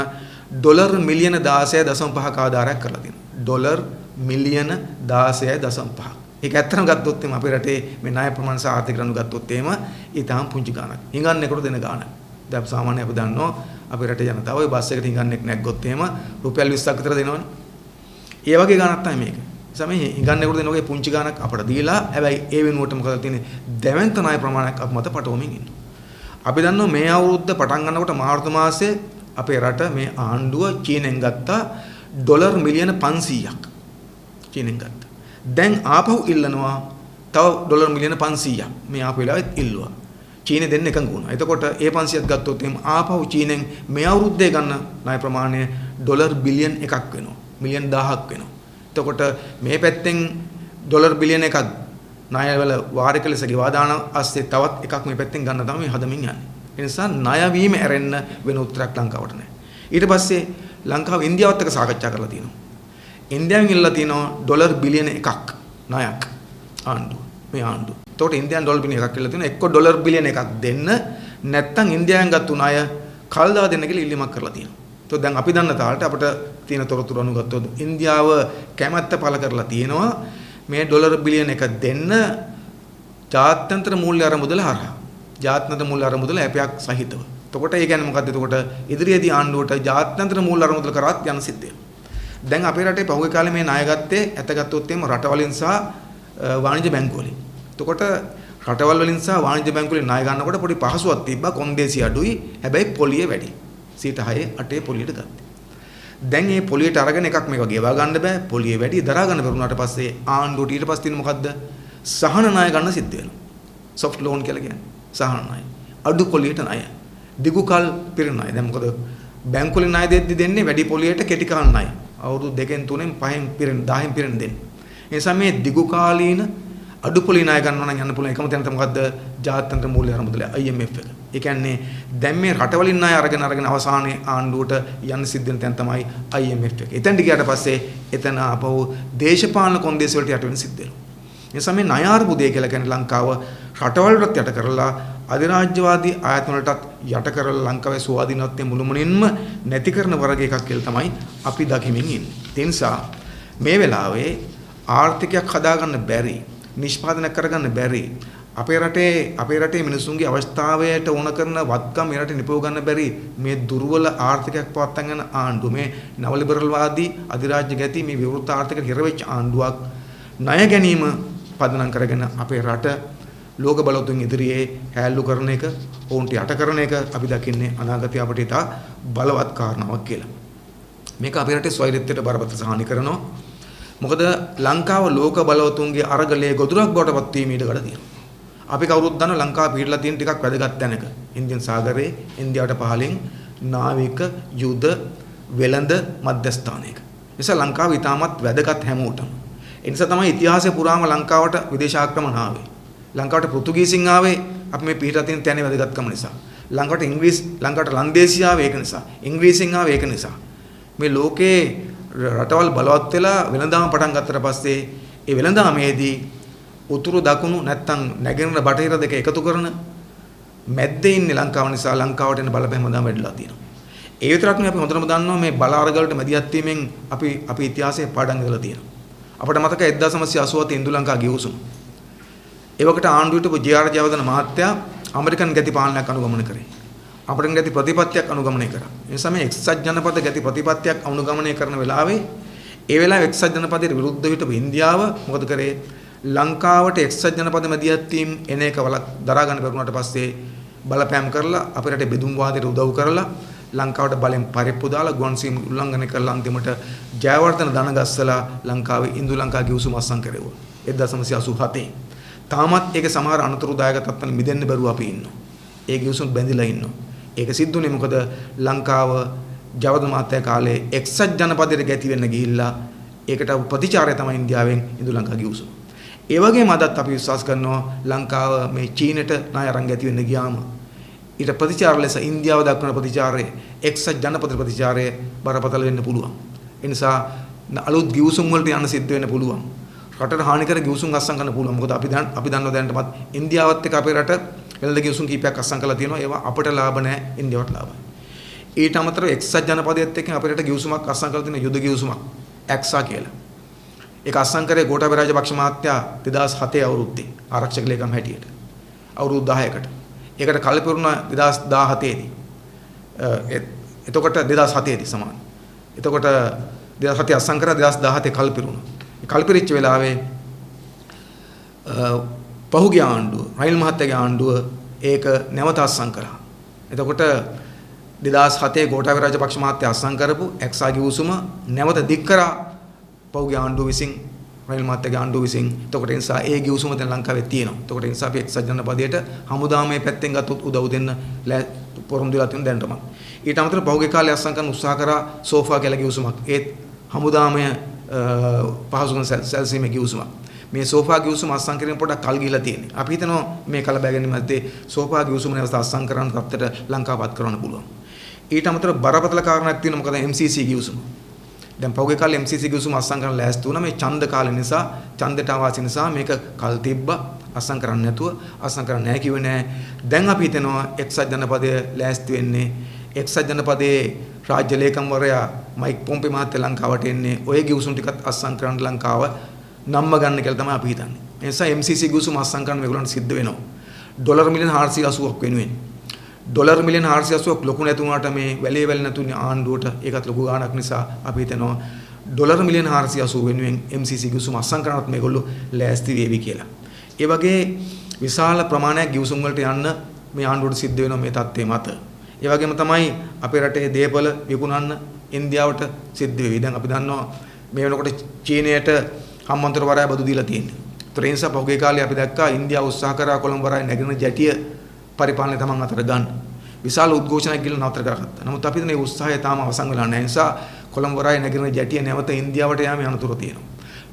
ඩොලර් මිලියන 16.5ක ආධාරයක් කරලා තියෙනවා. ඩොලර් මිලියන 16.5. ඒක ඇත්තටම ගත්තොත් එහෙම අපේ රටේ මේ ණය ප්‍රමාණ සහ ආර්ථික රණ්ඩු ගත්තොත් එහෙම ඊටාම් පුංචි ගාණක්. හිඟන්නේකට දෙන ගාණක්. දැන් සාමාන්‍ය අපි දන්නවා අපේ රටේ ජනතාව ඔය බස් එකට හිඟන්නෙක් නැග්ගොත් එහෙම රුපියල් 20ක් විතර දෙනවනේ. ඒ වගේ ගාණක් තමයි මේක. සමේ හිඟන්නේකට දෙන ඔගේ පුංචි ගාණක් අපට දීලා හැබැයි ඒ වෙනුවට මොකද තියෙන්නේ? දැවැන්ත ණය ප්‍රමාණයක් අප මත පටවමින් ඉන්නවා. අපි දන්නවා මේ අවුරුද්ද පටන් ගන්නකොට මාර්තු මාසයේ අපේ රට මේ ආණ්ඩුව චීනෙන් ගත්තා ඩොලර් මිලියන 500ක් චීනෙන් ගත්තා. දැන් ආපහු ඉල්ලනවා තව ඩොලර් මිලියන 500ක් මේ ආපු වෙලාවෙත් ඉල්ලුවා. චීනෙ දෙන්න එකඟ වුණා. එතකොට ඒ 500ක් ගත්තොත් එම් ආපහු චීනෙන් මේ අවුරුද්දේ ගන්න ණය ප්‍රමාණය ඩොලර් බිලියන් 1ක් වෙනවා. මිලියන් 1000ක් වෙනවා. එතකොට මේ පැත්තෙන් ඩොලර් බිලියන 1ක් ණයවල වාරික ලෙස ගෙවා දාන ASCII තවත් එකක් මේ පැත්තෙන් ගන්න තමයි හදමින් යන්නේ. ඒ නිසා ණය වීම ඇරෙන්න වෙන උත්තරයක් ලංකාවට නැහැ. ඊට පස්සේ ලංකාව ඉන්දියාවත් එක්ක සාකච්ඡා කරලා තියෙනවා. ඉන්දියාවෙන් ඉල්ලලා තියෙනවා ඩොලර් බිලියන 1ක් ණයක් ආණ්ඩුව. මේ ආණ්ඩුව. එතකොට ඉන්දියාවෙන් ඩොලර් බිලියන 1ක් ඉල්ලලා තියෙනවා. එක්ක ඩොලර් බිලියන 1ක් දෙන්න නැත්නම් ඉන්දියාවෙන් ගත්ත ණය කල්දා දෙන්න කියලා ඉල්ලීමක් කරලා තියෙනවා. එතකොට දැන් අපි දන්න තාලට අපිට තියෙන තොරතුරු අනුව ගත්තොත් ඉන්දියාව කැමැත්ත පළ කරලා තියෙනවා මේ ඩොලර් බිලියන 1 දෙන්න ජාත්‍යන්තර මූල්‍ය අරමුදල හරහා. ජාත්‍යන්තර මූල්‍ය අරමුදල ඇපයක් සහිතව. එතකොට ඒ කියන්නේ මොකද්ද? එතකොට ඉදිරියේදී ආණ්ඩුවට ජාත්‍යන්තර මූල්‍ය අරමුදල කරාත් යන සිද්ධ වෙනවා. දැන් අපේ රටේ පහුගිය කාලේ මේ ණය ගත්තේ ඇතගත්තොත් එimhe රටවලින් සහ වාණිජ්‍ය බැංකු වලින්. එතකොට රටවල් වලින් සහ වාණිජ්‍ය බැංකු වලින් ණය ගන්නකොට පොඩි පහසුවක් තිබ්බා. කොන්දේසි අඩුයි. හැබැයි පොලිය වැඩි. 6 8 පොලියට ගත්තා. දැන් මේ පොලියට අරගෙන එකක් මේක ගෙවා ගන්න බෑ. පොලිය වැඩි දරා ගන්න බැරුණාට පස්සේ ආණ්ඩුවට ඊට පස්සේ තියෙන මොකද්ද? සහන ණය ගන්න සිද්ධ වෙනවා. soft loan කියලා කියන්නේ. සහන ණය. අඩු පොලියට ණය. දිගු කල් පිරෙන ණය. දැන් මොකද බැංකු වලින් ණය දෙද්දි දෙන්නේ වැඩි පොලියට කෙටි කාල ණය. අවුරුදු 2න් 3න් 5න් පිරෙන 10න් පිරෙන දෙන්නේ. ඒ නිසා මේ දිගු කාලීන අඩු පොලි ණය ගන්නවා නම් යන්න පුළුවන් එකම තැන තමයි මොකද්ද? ජාත්‍යන්තර මූල්‍ය අරමුදල IMF එක. ඒ කියන්නේ දැන් මේ රටවලින් ණය අරගෙන අවසානයේ ආණ්ඩුවට යන්න සිද්ධ වෙන තැන තමයි IMF එක. එතෙන්ට ගියාට පස්සේ එතන අපව දේශපාලන කොන්දේසි වලට යට වෙන සිද්ධ වෙනවා. ඒ නිසා මේ ණය අර්බුදය කියලා කියන්නේ ලංකාව රටවලට යට කරලා අධිරාජ්‍යවාදී ආයතන වලටත් යට කරලා ලංකාවේ ස්වාධීනත්වය මුළුමනින්ම නැති කරන වර්ග එකක් කියලා තමයි අපි දකිමින් ඉන්නේ. ඒ නිසා මේ වෙලාවේ ආර්ථිකයක් හදාගන්න බැරි, නිෂ්පාදනය කරගන්න බැරි, අපේ රටේ මිනිසුන්ගේ අවස්ථාවයට ඕන කරන වත්කම් මේ රටේ නිපව ගන්න බැරි මේ දුර්වල ආර්ථිකයක් පවත්වාගෙන යන ආණ්ඩුව, මේ නව ලිබරල් වාදී අධිරාජ්‍ය ගති මේ විවෘත ආර්ථිකයට හිරවෙච්ච ආණ්ඩුවක් ණය ගැනීම පදනම් කරගෙන අපේ රට ලෝක බලවතුන් ඉදිරියේ හැල්ලු කරන එක, ඔවුන්ට යට කරන එක අපි දකින්නේ අනාගතය අපිට ඉතා බලවත් කාරණාවක් කියලා. මේක අපේ රටේ ස්වෛරීත්වයට බරපතල හානි කරනවා. මොකද ලංකාව ලෝක බලවතුන්ගේ අරගලයේ ගොදුරක් බවට පත් වීම ඉඩකඩ තියෙනවා. අපි කවුරුත් දන්න ලංකාව පිටලා තියෙන ටිකක් වැදගත් තැනක. ඉන්දියන් සාගරයේ ඉන්දියාවට පහළින් නාවික යුද වෙළඳ මධ්‍යස්ථානයක. නිසා ලංකාව ඉතාමත් වැදගත් හැමෝටම. ඒ නිසා තමයි ඉතිහාසය පුරාම ලංකාවට විදේශ ආක්‍රමණ ආවේ. ලංකාවට පෘතුගීසින් ආවේ අපි මේ පිටලා තියෙන තැනේ වැදගත්කම නිසා. ලංකාවට ලන්දේසිය ආවේ ඒක නිසා. ඉංග්‍රීසියෙන් ආවේ ඒක නිසා. මේ ලෝකේ රටවල් බලවත් වෙලා වෙළඳාම පටන් ගත්තට පස්සේ ඒ වෙළඳාමේදී උතුරු දකුණු නැත්තම් නැගෙනහිර බටහිර දෙක එකතු කරන මැද්දේ ඉන්නේ ලංකාව නිසා ලංකාවට එන බලපෑම වදාම වැඩිලා තියෙනවා. ඒ විතරක් නෙවෙයි අපි හොඳටම දන්නවා මේ බල අරගලට මැදිහත් වීමෙන් අපි ඉතිහාසයේ පාඩම් කරලා තියෙනවා. අපිට මතකයි 1987 ඉන්දු ලංකා ගිවිසුම. ඒවකට ආණ්ඩුවට ජේ.ආර්. ජයවර්ධන මහත්තයා ඇමරිකන් ගති පාලනයක් අනුගමනය කරේ. අපිට ගති ප්‍රතිපත්තියක් අනුගමනය කරා. ඒ නිසා මේ එක්සත් ජනපද ගති ප්‍රතිපත්තියක් අනුගමනය කරන වෙලාවේ ඒ වෙලාවේ එක්සත් ජනපදයට විරුද්ධව හිටපු ඉන්දියාව මොකද කරේ? ලංකාවට එක්සත් ජනපද මැදිහත් වීම එන එක දරා ගන්න බැරුණාට පස්සේ බලපෑම් කරලා අපේ රටේ බෙදුම් වාදයට උදව් කරලා ලංකාවට බලෙන් පරිප්පු දාලා ගුවන් සීම උල්ලංඝනය කරලා අන්තිමට ජයවර්ධන දන ගස්සලා ලංකාවේ ඉන්දු ලංකා ගිවිසුම අත්සන් කරේවා 1987. තාමත් ඒක සමහර අනතුරුදායක තත්ත්වන මිදෙන්න බැරුව අපි ඉන්නවා. ඒ ගිවිසුම් බැඳිලා ඉන්නවා. ඒක සිද්ධුනේ මොකද ලංකාව ජයවර්ධන මහත්තයා කාලේ එක්සත් ජනපදයට ගැති වෙන්න ගිහිල්ලා ඒකට ප්‍රතිචාරය තමයි ඉන්දියාවෙන් ඉන්දු ලංකා ගිවිසුම. ඒ වගේම අදත් අපි විශ්වාස කරනවා ලංකාව මේ චීනෙට ණය අරන් ගැති වෙන්න ගියාම ඊට ප්‍රතිචාර ලෙස ඉන්දියාව දක්වන ප්‍රතිචාරය එක්සත් ජනපද ප්‍රතිචාරය බරපතල වෙන්න පුළුවන්. ඒ නිසා අලුත් ගිවිසුම් වලට යන්න සිද්ධ වෙන්න පුළුවන්. රටට හානි කර ගිවිසුම් අත්සන් කරන්න පුළුවන්. මොකද අපි දන්නවා දැනටමත් ඉන්දියාවත් එක්ක අපේ රට වෙළඳ ගිවිසුම් කීපයක් අත්සන් කරලා තියෙනවා. ඒවා අපට ලාභ නැහැ, ඉන්දියාවට ලාභයි. ඊට අමතරව එක්සත් ජනපදයේත් එක්ක අපිට ගිවිසුමක් අත්සන් කරලා තියෙන යුද ගිවිසුමක් ඇක්සා කියලා. ඒක අත්සන් කරේ ගෝඨාභය රාජපක්ෂ මහත්තයා 2007 අවුරුද්දේ ආරක්ෂක ලේකම් හැටියට. අවුරුදු 10කට. ඒකට කල්පිරුණ 2017 දී. එතකොට 2007 දී සමාන. එතකොට 2007 අත්සන් කරා 2017 කල්පිරුණ. ඒ කල්පිරිච්ච වෙලාවේ පහුගිය ආණ්ඩුව රනිල් මහත්තයාගේ ආණ්ඩුව ඒක නැවත අත්සන් කරා. එතකොට 2007 ගෝඨාභය රාජපක්ෂ මහත්තයා අත්සන් කරපු එක්සා ගිවිසුම නැවත දික් කරා පහුගිය ආණ්ඩුව විසින් රනිල් මහත්තයාගේ ආණ්ඩුව විසින්. එතකොට ඒ නිසා ඒ ගිවිසුම දැන් ලංකාවේ තියෙනවා. එතකොට ඒ නිසා අපි එක්සත් ජනපදයට හමුදාමේ පැත්තෙන් ගත්තොත් උදව් දෙන්න පොරොන්දු වෙලා තියෙන දැනටම. ඊට අමතරව පහුගිය කාලේ අත්සන් කරන්න උත්සාහ කරා සෝෆා කියලා ගිවිසුමක්. ඒත් හමුදාමේ පහසුකම් සැලසීමේ ගිවිසුමක්. මේ සෝෆා ගිවිසුම අත්සන් කිරීම පොඩ්ඩක් කල් ගිහිලා තියෙන්නේ. අපි හිතනවා මේ කල බැගන්නේ මැද්දේ සෝෆා ගිවිසුම නැවත අත්සන් කරන්න තත්ත්වයට ලංකාවපත් කරන්න පුළුවන්. ඊට අමතරව බරපතල කාරණයක් තියෙනවා. මොකද MCC ගිවිසුම. දැන් පහුගිය කාලේ MCC ගිවිසුම අත්සන් කරන්න ලෑස්ති වුණා. මේ ඡන්ද කාලේ නිසා, ඡන්දට අවාසි නිසා මේක කල් තිබ්බා. අත්සන් කරන්න නැතුව අත්සන් කරන්න නැහැ කිව්වේ නැහැ. දැන් අපි හිතනවා එක්සත් ජනපදයේ ලෑස්ති වෙන්නේ. එක්සත් ජනපදයේ රාජ්‍ය ලේකම්වරයා මයික් පොම්පේ මහත්තයා ලංකාවට එන්නේ. ඔය ගිවිසුම් ටිකත් අත්සන් කරන්න ලංකාව නම්ම ගන්න කියලා තමයි අපි හිතන්නේ. ඒ නිසා MCC ගිවිසුම අත්සන් කරන්න මේගොල්ලන්ට සිද්ධ වෙනවා. ඩොලර් මිලියන 480ක් වෙනුවෙන්. ඩොලර් මිලියන 480ක් ලොකු නැතුණාට මේ වැලේ නැතුනේ ආණ්ඩුවට ඒකත් ලොකු ගාණක් නිසා අපි හිතනවා ඩොලර් මිලියන 480 වෙනුවෙන් MCC ගිවිසුම අත්සන් කරනවත් මේගොල්ලෝ ලෑස්ති වේවි කියලා. ඒ වගේ විශාල ප්‍රමාණයක් ගිවිසුම් වලට යන්න මේ ආණ්ඩුවට සිද්ධ වෙනවා මේ තත්ත්වයේ මත. ඒ වගේම තමයි අපේ රටේ දේපල විකුණන්න ඉන්දියාවට සිද්ධ වෙවි. දැන් අපි දන්නවා මේ වෙනකොට චීනයට හම්බන්තොට වරාය බදු දීලා තියෙන්නේ. ඒතර ඒ නිසා පහුගිය කාලේ අපි දැක්කා ඉන්දියාව උත්සාහ කරා කොළඹ වරාය නැගෙන ජැටිය පරිපාලනය තමන් අතට ගන්න. විශාල උද්ඝෝෂණයක් ගිහලා නතර කරගත්තා. නමුත් අපි හිතන්නේ උත්සාහය තාම අවසන් වෙලා නැහැ. ඒ නිසා කොළඹ වරාය නැගෙන ජැටිය නැවත ඉන්දියාවට යාමේ අනතුර තියෙනවා.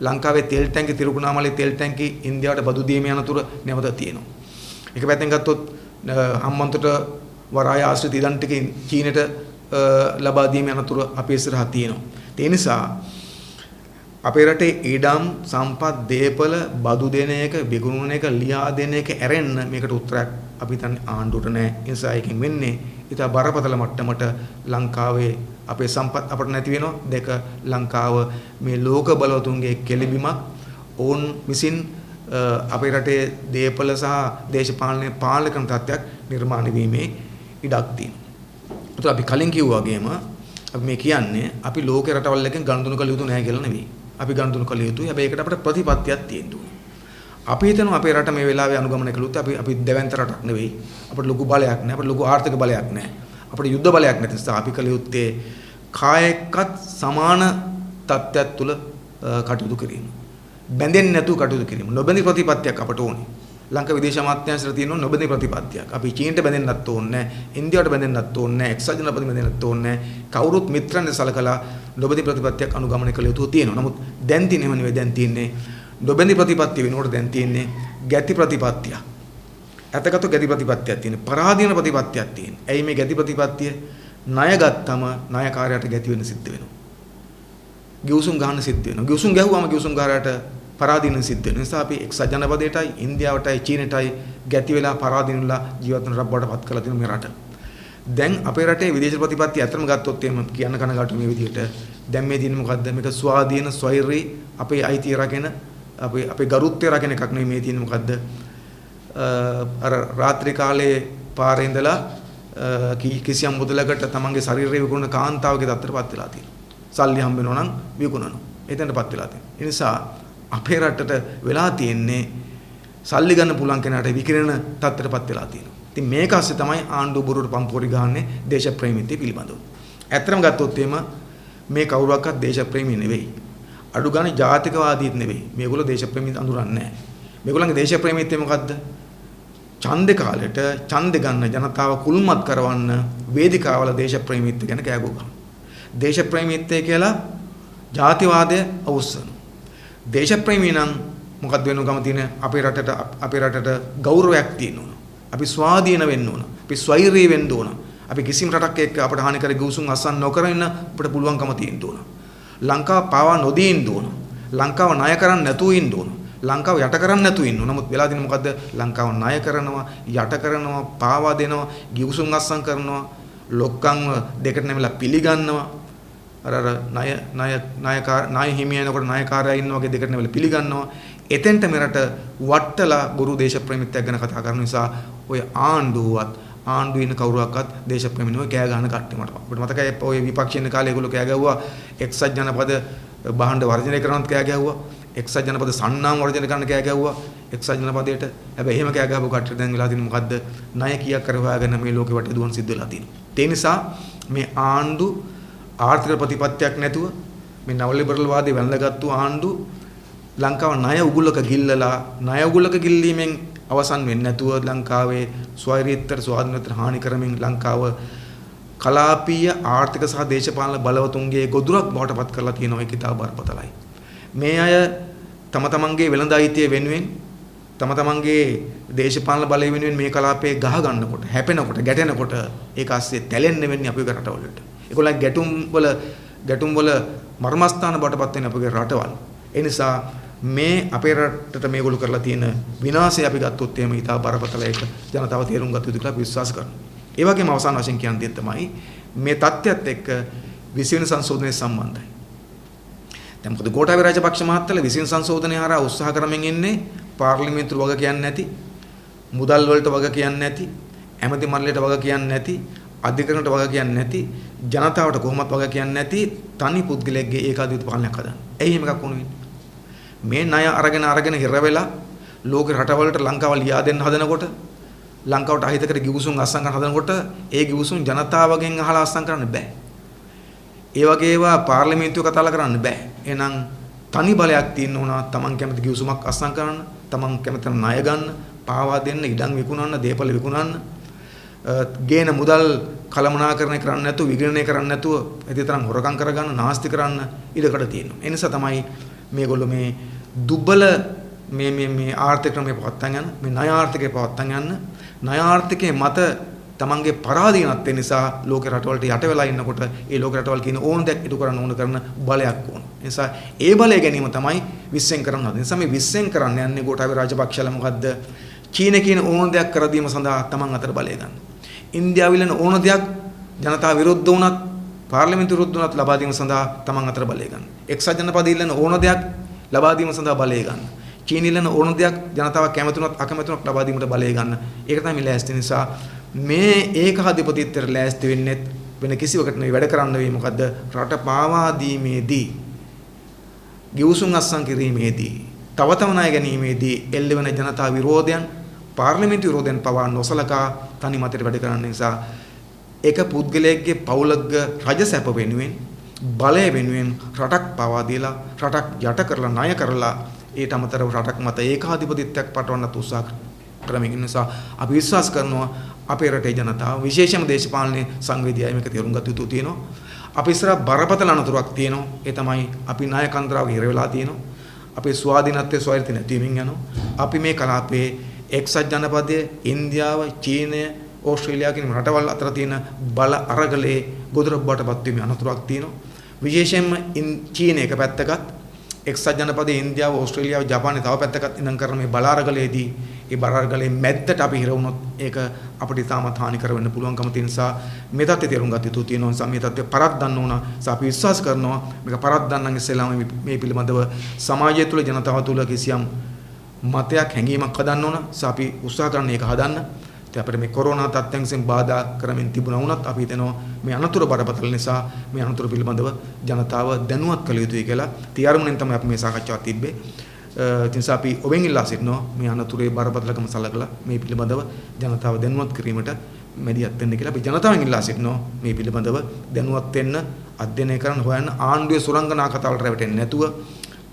ලංකාවේ තෙල් ටැංකි තිරුකුණාමලේ තෙල් ටැංකි ඉන්දියාවට බදු දීමේ අනතුර නැවත තියෙනවා. එක පැත්තෙන් ගත්තොත් හම්බන්තොට වරාය ආශ්‍රිත ඉදන් ටික චීනට ලබා දීමේ අනතුර අපේ ඉස්සරහා තියෙනවා. ඒ නිසා අපේ රටේ ඊඩම් සම්පත් දේපල බදු දෙන එක විකුණන එක ලියා දෙන එක ඇරෙන්න මේකට උත්තරයක් අපි හිතන්නේ ආණ්ඩුවට නැහැ. ඒ නිසා එකෙන් වෙන්නේ ඊට බරපතල මට්ටමට ලංකාවේ අපේ සම්පත් අපට නැති වෙනවා. දෙක ලංකාව මේ ලෝක බලවතුන්ගේ කෙලිබිමක් ඕන් විසින් අපේ රටේ දේපල සහ දේශපාලනයේ පාලනය කරන තත්ත්වයක් නිර්මාණය වීමේ ඉඩක් තියෙනවා. ඒත් අපි කලින් කිව්වා වගේම අපි මේ කියන්නේ අපි ලෝක රටවල් එකෙන් ගනුදෙනු කළ යුතු නැහැ කියලා නෙවෙයි. අපි ගනුදෙනු කළ යුතුයි. හැබැයි ඒකට අපිට ප්‍රතිපත්තියක් තියෙන්න ඕනේ. අපි හිතනවා අපේ රට මේ වෙලාවේ අනුගමනය කළොත් අපි දැවැන්ත රටක් නෙවෙයි. අපිට ලොකු බලයක් නැහැ. අපිට ලොකු ආර්ථික බලයක් නැහැ. අපිට යුද්ධ බලයක් නැති නිසා අපි කළ යුත්තේ කායයක්වත් සමාන තත්ත්වයක් තුල කටයුතු කිරීම. බැඳෙන්නේ නැතුව කටයුතු කිරීම. නොබැඳි ප්‍රතිපත්තියක් අපට ඕනේ. ලංකා විදේශ අමාත්‍යාංශයට තියෙන නොබැඳි ප්‍රතිපත්තියක්. අපි චීනට බැඳෙන්නත් ඕනේ නැහැ. ඉන්දියාවට බැඳෙන්නත් ඕනේ නැහැ. එක්සත් ජනපද බැඳෙන්නත් ඕනේ නැහැ. කවුරුත් මිත්‍රයන්ද සලකලා නොබැඳි ප්‍රතිපත්තියක් අනුගමනය කළ යුතු තියෙනවා. නමුත් දැන් තියෙන්නේ එහෙම නෙවෙයි. දැන් තියෙන්නේ නොබැඳි ප්‍රතිපත්තිය වෙනකොට දැන් තියෙන්නේ ගැති ප්‍රතිපත්තිය. ඇතගත ගැති ප්‍රතිපත්තියක් තියෙන. පරාදීන ප්‍රතිපත්තියක් තියෙන. ඇයි මේ ගැති ප්‍රතිපත්තිය? ණය ගත්තම ණයකාරයාට ගැති වෙන්න සිද්ධ වෙනවා. ගිවිසුම් ගන්න සිද්ධ වෙනවා. ගිවිසුම් ගැහුවාම ගිවිසුම් කාරයාට පරාදීන සිද්ධ වෙන නිසා අපි එක්සත් ජනපදයටයි ඉන්දියාවටයි චීනටයි ගැති වෙලා පරාදීනලා ජීවත් වෙන රටකට පත් කරලා තියෙන මේ රට. දැන් අපේ රටේ විදේශ ප්‍රතිපත්ති අතරම ගත්තොත් එහෙම කියන්න කනගාටු මේ විදිහට දැන් මේ දින මොකද්ද මේක ස්වාධීන ස්වෛරී අපේ අයිතිය රැගෙන අපේ ගරුත්වය රැගෙන එකක් නෙමෙයි මේ තියෙන්නේ මොකද්ද අර රාත්‍රී කාලේ පාරේ ඉඳලා කිසියම් මුදලකට තමන්ගේ ශරීරය විකුණන කාන්තාවගේ තත්ත්වයටපත් වෙලා තියෙනවා. සල්ලි හම්බ වෙනවා නම් විකුණනවා. එතනටපත් වෙලා තියෙනවා. ඒ නිසා අපේ රටට වෙලා තියෙන්නේ සල්ලි ගන්න පුළුවන් කෙනාට විකිරෙන තත්ත්වයටපත් වෙලා තියෙනවා. ඉතින් මේක ASCII තමයි ආණ්ඩුව බොරුවට පම්පෝරි ගහන්නේ දේශප්‍රේමීත්වය පිළිබඳව. ඇත්තටම ගත්තොත් එහෙම මේ කවුරක්වත් දේශප්‍රේමී නෙවෙයි. අඩු ගානේ ජාතිකවාදීත් නෙවෙයි. මේගොල්ලෝ දේශප්‍රේමීත් අඳුරන්නේ නැහැ. මේගොල්ලන්ගේ දේශප්‍රේමීත්වය මොකද්ද? ඡන්දේ කාලෙට ඡන්දේ ගන්න ජනතාව කුල්මත් කරවන්න වේදිකාවල දේශප්‍රේමීත්වය ගැන කෑගෝ ගහනවා. දේශප්‍රේමීත්වය කියලා ජාතිවාදය අවුස්සන. දේශප්‍රේමී නම් මොකක්ද වෙනව ගම තියෙන අපේ රටට ගෞරවයක් තියෙනවා. අපි ස්වාධීන වෙන්න ඕන. අපි ස්වෛරී වෙන්න ඕන. අපි කිසිම රටක් එක්ක අපට හානි කර ගිවිසුම් අසන්න නොකර ඉන්න අපිට පුළුවන්කම තියෙන්න ඕන. ලංකාව පාවා නොදී ඉන්න ඕන. ලංකාව ණය කරන්නේ නැතුව ඉන්න ඕන. ලංකාව යට කරන්නේ නැතුව ඉන්නවා. නමුත් වෙලා තියෙන්නේ මොකද්ද? ලංකාව ණය කරනවා, යට කරනවා, පාවා දෙනවා, ගිවිසුම් අස්සම් කරනවා, ලොක්කම් දෙකට නැමිලා පිළිගන්නවා. අර ණය හිමියනකොට ණයකාරයා ඉන්නා වගේ දෙකට නැමිලා පිළිගන්නවා. එතෙන්ට මෙරට වට්ටලා ගුරු දේශප්‍රේමීත්වයක් ගැන කතා කරන නිසා ඔය ආණ්ඩුවේ ඉන්න කවුරුවක්වත් දේශප්‍රේමීනෝ කෑ ගහන කට්ටිය අපිට මතකයි ඔය විපක්ෂින කාලේ ඒගොල්ලෝ කෑ ගැව්වා එක්සත් ජනපද භාණ්ඩ වර්ජනය කරනවත් කෑ ගැව්වා එක්සත් ජනපද සන්නාම වර්ජනය කරන්න කෑ ගැව්වා එක්සත් ජනපදයට හැබැයි එහෙම කෑ ගහපු කට්ටිය දැන් වෙලා තියෙන්නේ මොකද්ද ණය කීයක් කර හොයාගෙන මේ ලෝකෙ වටේ දුවන් සිද්ධ වෙලා තියෙනවා ඒ නිසා මේ ආණ්ඩු ආර්ථික ප්‍රතිපත්තියක් නැතුව මේ නව ලිබරල් වාදී වැළඳගත්තු ආණ්ඩු ලංකාව ණය උගුලක ගිල්ලීමෙන් අවසන් වෙන්නේ නැතුව ලංකාවේ ස්වෛරීත්වයට ස්වාධීනත්වයට හානි කරමින් ලංකාව කලාපීය ආර්ථික සහ දේශපාලන බලවතුන්ගේ ගොදුරක් බවට පත් කරලා තියෙනවා ඒක ඉතාම බරපතලයි. මේ අය තම තමන්ගේ වෙළඳ අයිතිය වෙනුවෙන් තම තමන්ගේ දේශපාලන බලය වෙනුවෙන් මේ කලාපයේ ගහ ගන්නකොට හැපෙනකොට ගැටෙනකොට ඒක ASCII තැලෙන්න වෙන්නේ අපේ රටවලට. ඒගොල්ලන් ගැටුම් වල මර්මස්ථාන බවට පත් වෙන අපේ රටවල්. ඒ නිසා මේ අපේ රටට මේගොල්ලෝ කරලා තියෙන විනාශය අපි ගත්තොත් එහෙම ඉතා බරපතල එක ජනතාව තේරුම් ගත යුතු කියලා විශ්වාස කරනවා. ඒ වගේම අවසාන වශයෙන් කියන්න දෙයක් තමයි මේ තත්ත්වයට එක්ක 20 වෙනි සංශෝධනයේ සම්බන්ධයි. දැන් මොකද ගෝඨාභය රාජපක්ෂ මහත්තයලා 20 වෙනි සංශෝධනය හරහා උත්සාහ කරමින් ඉන්නේ පාර්ලිමේන්තුව වග කියන්නේ නැති, මුදල් වලට වග කියන්නේ නැති, ඇමති මණ්ඩලයට වග කියන්නේ නැති, අධිකරණයට වග කියන්නේ නැති, ජනතාවට කොහොමවත් වග කියන්නේ නැති තනි පුද්ගලයෙක්ගේ ඒකාධිපති පාලනයක් හදන්න. ඇයි එහෙම එකක් වුණ වෙන්නේ? මේ ණය අරගෙන හිර වෙලා ලෝක රටවලට ලංකාව ලියා දෙන්න හදනකොට ලංකාවට අහිතකට ගිවිසුම් අස්සම් කරන්න හදනකොට ඒ ගිවිසුම් ජනතාවගෙන් අහලා අස්සම් කරන්න බෑ. ඒ වගේ ඒවා පාර්ලිමේන්තුව කතාලා කරන්න බෑ. එහෙනම් තනි බලයක් තියෙන්න ඕන තමන් කැමති ගිවිසුමක් අස්සම් කරන්න, තමන් කැමති ණය ගන්න, පාවා දෙන්න, ඉඩම් විකුණන්න, දේපල විකුණන්න, ගේන මුදල් කළමනාකරණය කරන්න නැතුව, විගණනය කරන්න නැතුව, එදිතරම් හොරකම් කරගන්න, නාස්ති කරන්න ඉඩකඩ තියෙනවා. ඒ නිසා තමයි මේගොල්ලෝ මේ දුබල මේ ආර්ථික ක්‍රමයේ පවත්තන් යන මේ ණය ආර්ථිකයේ පවත්තන් යන ණය ආර්ථිකයේ මත තමන්ගේ පරාදීනත්වය නිසා ලෝක රටවලට යට වෙලා ඉන්නකොට ඒ ලෝක රටවල් කියන ඕන දෙයක් ඉටු කරන්න ඕන කරන බලයක් ඕන. ඒ නිසා ඒ බලය ගැනීම තමයි විශ්ෙන් කරන්න හදන්නේ. නිසා මේ විශ්ෙන් කරන්න යන්නේ ගෝඨාභය රාජපක්ෂලා මොකද්ද? චීන කියන ඕන දෙයක් කර දීම සඳහා තමන් අතර බලය ගන්න. ඉන්දියාවිලන ඕන දෙයක් ජනතාව විරුද්ධ වුණත් පාර්ලිමේන්තු විරුද්ධ වුණත් ලබා දීම සඳහා තමන් අතර බලය ගන්න. එක්සත් ජනපදයේ ඉල්ලන ඕන දෙයක් ලබා දීම සඳහා බලය ගන්න. චීන ඉල්ලන ඕන දෙයක් ජනතාව කැමති වුණත් අකමැති වුණත් ලබා දීමට බලය ගන්න. ඒක තමයි ලෑස්ති නිසා මේ ඒකාධිපතිත්වයට ලෑස්ති වෙන්නේ වෙන කිසිවකට නෙවෙයි වැඩ කරන්න වෙයි මොකද්ද? රට පාවා දීමේදී ගිවිසුම් අස්සම් කිරීමේදී තව ණය ගැනීමේදී එල්ලෙවන ජනතා විරෝධයන් පාර්ලිමේන්තු විරෝධයන් පවා නොසලකා තනි මතයට වැඩ කරන්න නිසා එක පුද්ගලයෙක්ගේ පවුලක රජසැප වෙනුවෙන් බලය වෙනුවෙන් රටක් පවා දීලා රටක් යට කරලා ණය කරලා ඊට අමතරව රටක් මත ඒකාධිපතිත්වයක් පටවන්නත් උත්සාහ කරමින් නිසා අපි විශ්වාස කරනවා අපේ රටේ ජනතාව විශේෂම දේශපාලනයේ සංවේදීයි මේක තේරුම් ගත යුතු තියෙනවා. අපි ඉස්සරහ බරපතල අනතුරක් තියෙනවා. ඒ තමයි අපි ණය කන්දරාවක හිර වෙලා තියෙනවා. අපේ ස්වාධීනත්වයේ ස්වෛරත්වය නැතිවීමෙන් යනවා. අපි මේ කලාපයේ එක්සත් ජනපදයේ ඉන්දියාව, චීනය, ඕස්ට්‍රේලියාව කියන රටවල් අතර තියෙන බල අරගලයේ ගොදුරක් බවටපත් වීමේ අනතුරක් තියෙනවා. විශේෂයෙන්ම චීනය එක පැත්තකත් එක්සත් ජනපදයේ ඉන්දියාව, ඕස්ට්‍රේලියාව, ජපානය තව පැත්තකත් ඉඳන් කරන මේ බල අරගලයේදී ඒ බල අරගලයේ මැද්දට අපි හිර වුණොත් ඒක අපිට ඉතාමත් හානිකර වෙන්න පුළුවන්කම තියෙන නිසා මේ තත්ත්වය තේරුම් ගත යුතු තියෙනවා. නිසා මේ තත්ත්වය පරද්දන්න ඕන. නිසා අපි විශ්වාස කරනවා මේක පරද්දන්න ඉස්සෙල්ලාම මේ පිළිබඳව සමාජය තුළ ජනතාව තුළ කිසියම් මතයක් හැඟීමක් හදන්න ඕන. නිසා අපි උත්සාහ කරන්න ඒක හදන්න. ඉතින් අපිට මේ කොරෝනා තත්ත්වයෙන් බාධා කරමින් තිබුණා වුණත් අපි හිතනවා මේ අනතුරු බරපතල නිසා මේ අනතුරු පිළිබඳව ජනතාව දැනුවත් කළ යුතුයි කියලා තියාරුමෙන් තමයි අපි මේ සාකච්ඡාව තිබ්බේ. ඉතින් අපි ඔබෙන් ඉල්ලා සිටිනවා මේ අනතුරේ බරපතලකම සලකලා මේ පිළිබඳව ජනතාව දැනුවත් කිරීමට මැදිහත් වෙන්න කියලා. අපි ජනතාවෙන් ඉල්ලා සිටිනවා මේ පිළිබඳව දැනුවත් වෙන්න, අධ්‍යයනය කරන්න, හොයන්න, ආණ්ඩුවේ සුරංගනා කතාවලට රැවටෙන්නේ නැතුව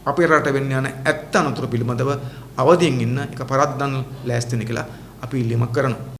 අපේ රට වෙන්න යන ඇත්ත අනතුරු පිළිබඳව අවදියෙන් ඉන්න එක පරද්දන්න ලෑස්ති වෙන්න කියලා අපි ඉල්ලීමක් කරනවා.